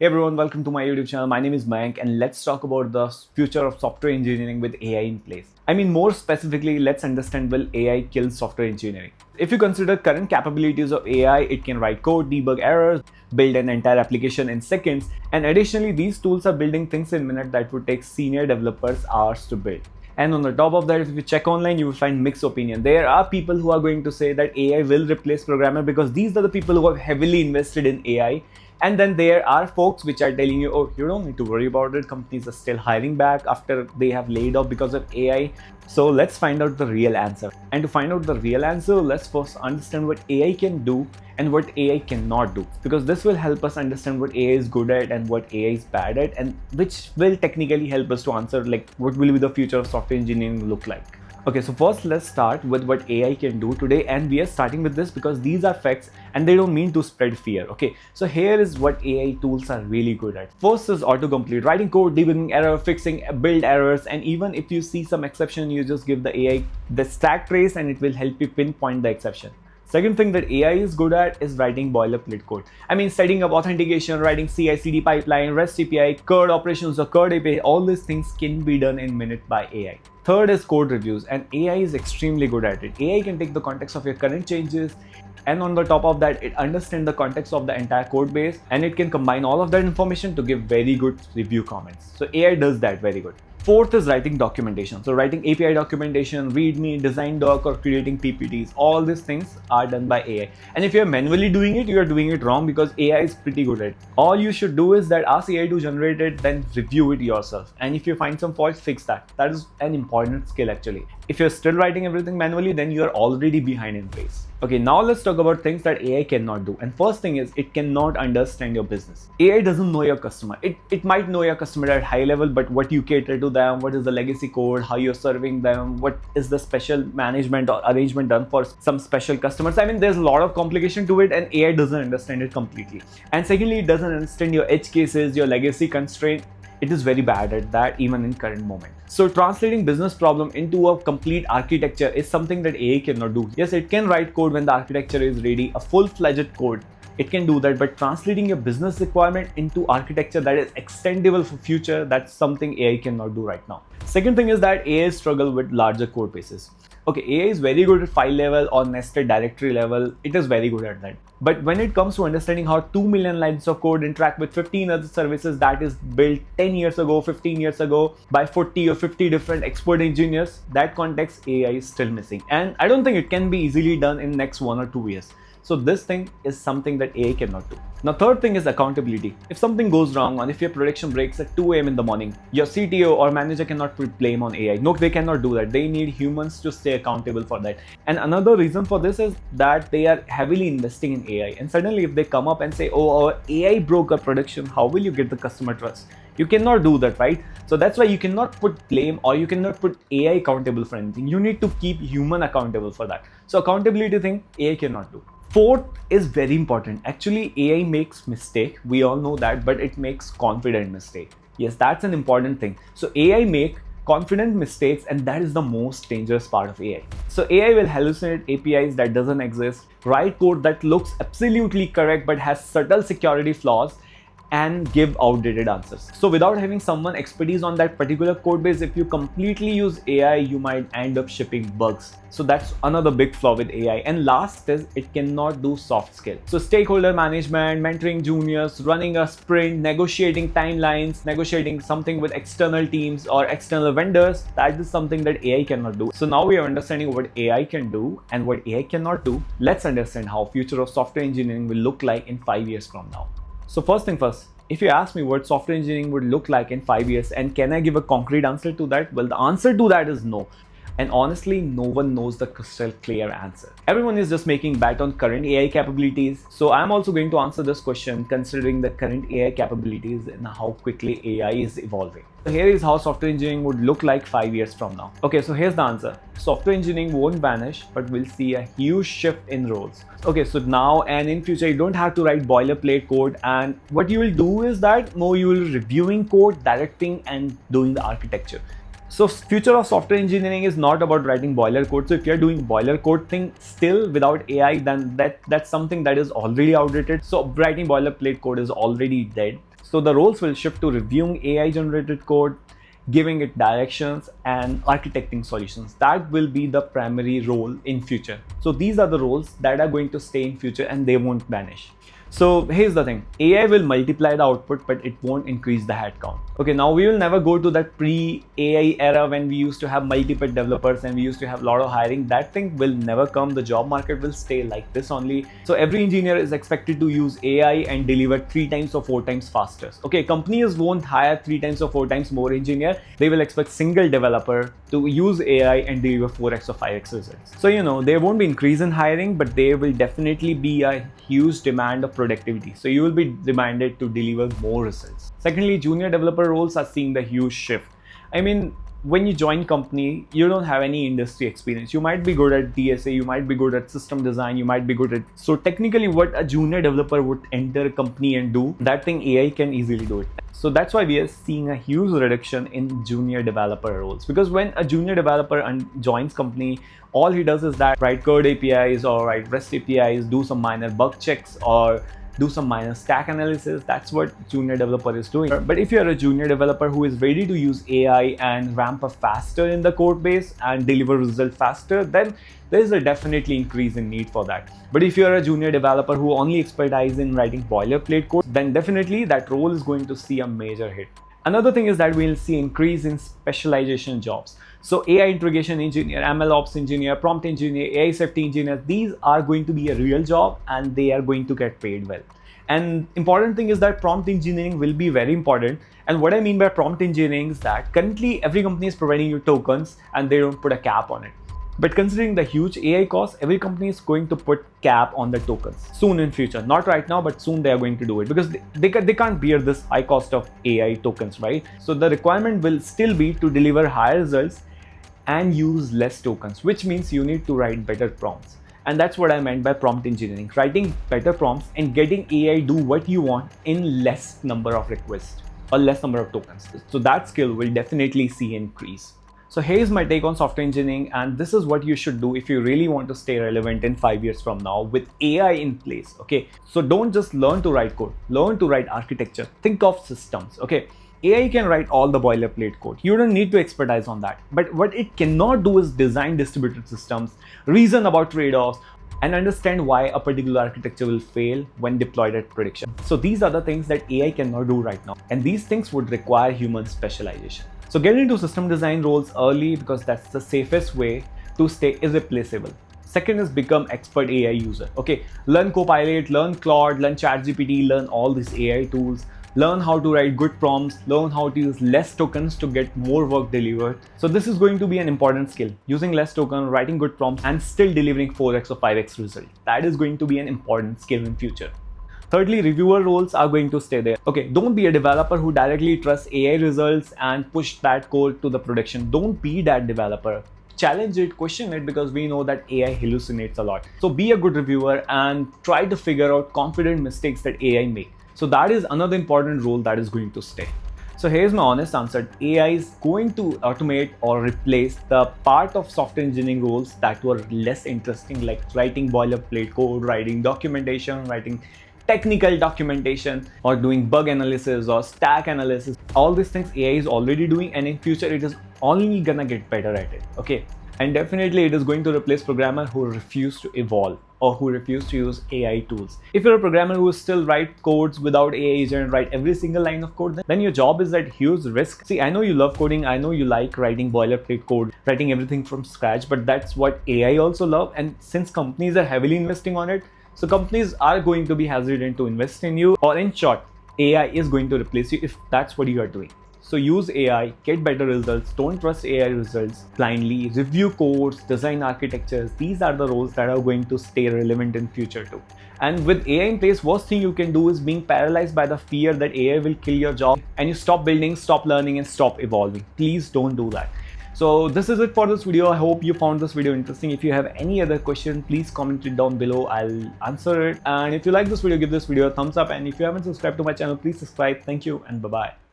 Hey everyone, welcome to my YouTube channel. My name is Mayank and let's talk about the future of software engineering with AI in place. More specifically, let's understand will AI kill software engineering? If you consider current capabilities of AI, it can write code, debug errors, build an entire application in seconds, and additionally, these tools are building things in minutes that would take senior developers hours to build. And on the top of that, if you check online, you will find mixed opinion. There are people who are going to say that AI will replace programmer because these are the people who have heavily invested in AI. And then there are folks which are telling you, oh, you don't need to worry about it. Companies are still hiring back after they have laid off because of AI. So let's find out the real answer. And to find out the real answer, let's first understand what AI can do and what AI cannot do, because this will help us understand what AI is good at and what AI is bad at, and which will technically help us to answer like what will be the future of software engineering look like. Okay, so first let's start with what AI can do today, and we are starting with this because these are facts and they don't mean to spread fear. Okay, so here is what AI tools are really good at. First is autocomplete, writing code, debugging error, fixing build errors, and even if you see some exception, you just give the AI the stack trace and it will help you pinpoint the exception. Second thing that AI is good at is writing boilerplate code. Setting up authentication, writing CI/CD pipeline, REST API, CURD operations or CURD API, all these things can be done in minutes by AI. Third is code reviews, and AI is extremely good at it. AI can take the context of your current changes, and on the top of that, it understands the context of the entire code base, and it can combine all of that information to give very good review comments. So AI does that very good. Fourth is writing documentation. So writing API documentation, README, design doc, or creating PPTs. All these things are done by AI. And if you're manually doing it, you're doing it wrong because AI is pretty good at it. All you should do is that ask AI to generate it, then review it yourself. And if you find some faults, fix that. That is an important skill actually. If you're still writing everything manually, then you're already behind in pace. Okay, now let's talk about things that AI cannot do. And first thing is it cannot understand your business. AI doesn't know your customer. It might know your customer at high level, but what you cater to them, what is the legacy code, how you're serving them, what is the special management or arrangement done for some special customers. There's a lot of complication to it and AI doesn't understand it completely. And secondly, it doesn't understand your edge cases, your legacy constraint. It is very bad at that even in current moment. So translating business problem into a complete architecture is something that AI cannot do. Yes, it can write code when the architecture is ready, a full-fledged code. It can do that, but translating your business requirement into architecture that is extendable for future, that's something AI cannot do right now. Second thing is that AI struggle with larger code bases. Okay, AI is very good at file level or nested directory level. It is very good at that. But when it comes to understanding how 2 million lines of code interact with 15 other services that is built 10 years ago, 15 years ago by 40 or 50 different expert engineers, that context AI is still missing. And I don't think it can be easily done in next 1 or 2 years. So this thing is something that AI cannot do. Now, third thing is accountability. If something goes wrong or if your production breaks at 2 a.m. in the morning, your CTO or manager cannot put blame on AI. No, they cannot do that. They need humans to stay accountable for that. And another reason for this is that they are heavily investing in AI. And suddenly if they come up and say, oh, our AI broke our production, how will you get the customer trust? You cannot do that, right? So that's why you cannot put blame or you cannot put AI accountable for anything. You need to keep human accountable for that. So accountability thing, AI cannot do. Fourth is very important. Actually, AI makes mistake. We all know that, but it makes confident mistake. Yes, that's an important thing. So AI make confident mistakes, and that is the most dangerous part of AI. So AI will hallucinate APIs that doesn't exist, write code that looks absolutely correct but has subtle security flaws, and give outdated answers. So without having someone expertise on that particular code base, if you completely use AI, you might end up shipping bugs. So that's another big flaw with AI. And last is it cannot do soft skill. So stakeholder management, mentoring juniors, running a sprint, negotiating timelines, negotiating something with external teams or external vendors, that is something that AI cannot do. So now we are understanding what AI can do and what AI cannot do. Let's understand how future of software engineering will look like in 5 years from now. So first thing first, if you ask me what software engineering would look like in 5 years and can I give a concrete answer to that? Well, the answer to that is no. And honestly, no one knows the crystal clear answer. Everyone is just making bet on current AI capabilities. So I'm also going to answer this question considering the current AI capabilities and how quickly AI is evolving. So here is how software engineering would look like 5 years from now. Okay, so here's the answer. Software engineering won't vanish, but we'll see a huge shift in roles. Okay, so now and in future, you don't have to write boilerplate code. And what you will do is that more you will reviewing code, directing and doing the architecture. So future of software engineering is not about writing boiler code. So if you're doing boiler code thing still without AI, then that's something that is already outdated. So writing boilerplate code is already dead. So the roles will shift to reviewing AI generated code, giving it directions, and architecting solutions. That will be the primary role in future. So these are the roles that are going to stay in future and they won't vanish. So here's the thing, AI will multiply the output, but it won't increase the headcount. Okay, now we will never go to that pre-AI era when we used to have multiple developers and we used to have a lot of hiring. That thing will never come. The job market will stay like this only. So every engineer is expected to use AI and deliver 3 times or 4 times faster. Okay, companies won't hire 3 times or 4 times more engineer. They will expect single developer to use AI and deliver 4x or 5x results. So there won't be increase in hiring, but there will definitely be a huge demand of productivity. So you will be demanded to deliver more results. Secondly, junior developer roles are seeing the huge shift. I mean, when you join company, you don't have any industry experience. You might be good at DSA, you might be good at system design, you might be good at... So technically what a junior developer would enter a company and do, that thing AI can easily do it. So that's why we are seeing a huge reduction in junior developer roles. Because when a junior developer joins company, all he does is that write code APIs or write REST APIs, do some minor bug checks or do some minor stack analysis. That's what junior developer is doing. But if you're a junior developer who is ready to use AI and ramp up faster in the code base and deliver results faster, then there is a definitely increase in need for that. But if you're a junior developer who only expertise in writing boilerplate code, then definitely that role is going to see a major hit. Another thing is that we'll see increase in specialization jobs. So AI integration engineer, ML ops engineer, prompt engineer, AI safety engineer, these are going to be a real job and they are going to get paid well. And important thing is that prompt engineering will be very important. And what I mean by prompt engineering is that currently every company is providing you tokens and they don't put a cap on it. But considering the huge AI cost, every company is going to put cap on the tokens soon in future. Not right now, but soon they are going to do it because they can't bear this high cost of AI tokens, right? So the requirement will still be to deliver higher results and use less tokens, which means you need to write better prompts. And that's what I meant by prompt engineering, writing better prompts and getting AI do what you want in less number of requests or less number of tokens. So that skill will definitely see increase. So here's my take on software engineering, and this is what you should do if you really want to stay relevant in 5 years from now with AI in place. Okay, so don't just learn to write code, learn to write architecture. Think of systems. Okay, AI can write all the boilerplate code. You don't need to expertise on that. But what it cannot do is design distributed systems, reason about trade-offs, and understand why a particular architecture will fail when deployed at production. So these are the things that AI cannot do right now. And these things would require human specialization. So get into system design roles early because that's the safest way to stay irreplaceable. Second is become expert AI user. Okay, learn Copilot, learn Claude, learn ChatGPT, learn all these AI tools. Learn how to write good prompts, learn how to use less tokens to get more work delivered. So this is going to be an important skill. Using less token, writing good prompts and still delivering 4x or 5x result. That is going to be an important skill in future. Thirdly, reviewer roles are going to stay there. Okay, don't be a developer who directly trusts AI results and push that code to the production. Don't be that developer. Challenge it, question it, because we know that AI hallucinates a lot. So be a good reviewer and try to figure out confident mistakes that AI make. So that is another important role that is going to stay. So here's my honest answer. AI is going to automate or replace the part of software engineering roles that were less interesting, like writing boilerplate code, writing documentation, writing technical documentation, or doing bug analysis or stack analysis. All these things AI is already doing, and in future it is only gonna get better at it. Okay, and definitely it is going to replace programmers who refuse to evolve or who refuse to use AI tools. If you're a programmer who still write codes without AI agent, write every single line of code, then your job is at huge risk. See, I know you love coding, I know you like writing boilerplate code, writing everything from scratch, but that's what AI also love. And since companies are heavily investing on it, so companies are going to be hesitant to invest in you, or in short, AI is going to replace you if that's what you are doing. So use AI, get better results, don't trust AI results blindly, review codes, design architectures. These are the roles that are going to stay relevant in future too. And with AI in place, worst thing you can do is being paralyzed by the fear that AI will kill your job and you stop building, stop learning and stop evolving. Please don't do that. So this is it for this video. I hope you found this video interesting. If you have any other question, please comment it down below. I'll answer it. And if you like this video, give this video a thumbs up. And if you haven't subscribed to my channel, please subscribe. Thank you and bye-bye.